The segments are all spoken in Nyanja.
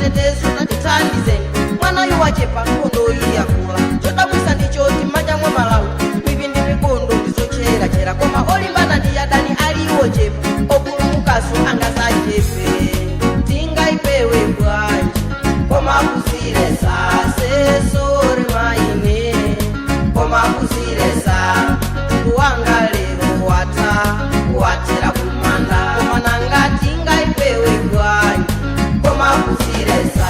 chitetezo tatithandize mwana yu wachepa nkhondo iyakula chodabwisa ndichoti m'manja mwa Malawi mipindi mikondo ndizocherachera koma olimbana ndi adani aliwo chepa opulumukaso angazachepe tingaipewe bwanji koma kuzilesa sesore maine koma kuzilesa kuwanga lero watera kumanda koma nanga tingaipewe bwanji koma kuzilesa.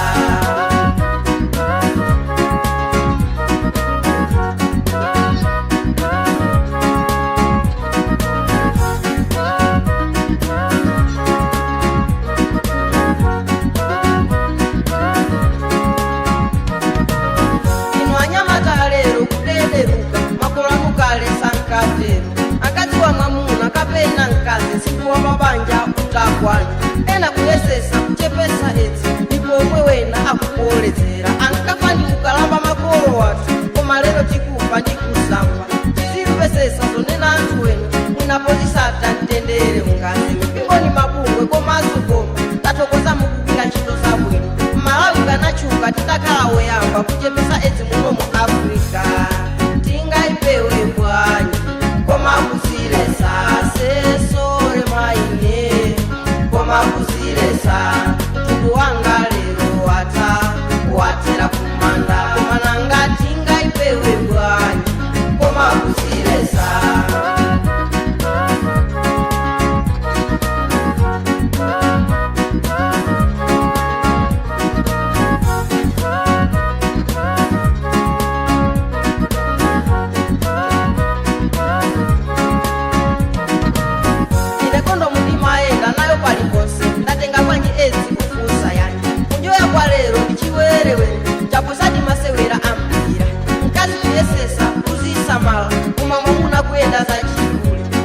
Kapena nkazi sikuwa mabanja utakwana ena kuyesesa kuchepesa eti ndipo omwe wena akukuolezera ankafandi ukalamba makolo watu koma lero tikufa ndikusamba tizimvesesa zonena anthu wenu munapolisata mtendere ungazi mipingoni mabungwe komanso koma tatokoza mukugwira ntchito zabwino Malawi kanachuka titakhala woyamba kuchepesa eti muno mu Afrika tingaipewe bwanji koma kuzilesa sesore maine koma kuzilesa tukuwanga lero watera kumanda koma nanga tingaipewe bwanji koma kuzilesa.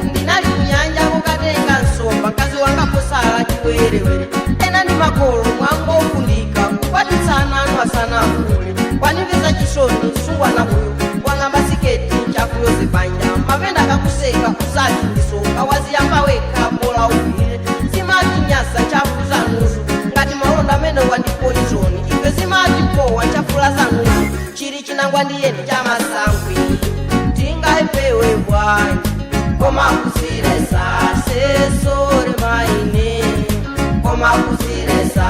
Ndinali kunyanja kukatenga nsomba kazi wanga posala chiwerewere ena ndi makolo mwango ukundika kukwatitsana anu asana kule kwanimvesa chisoni sungwana huyo wanga basiketi nchakuyo zipanja mapenda kakuseka usati ndisoka waziyamba weka bola ufile simati nyasa chafu zanuzo ngati malonda mene wandipoizoni ife simati powa nchafula zanuzo chiri chinangwa ndiyeni chamasangwi tingaipewe bwanji koma kuzilesa sesore maine koma kuzilesa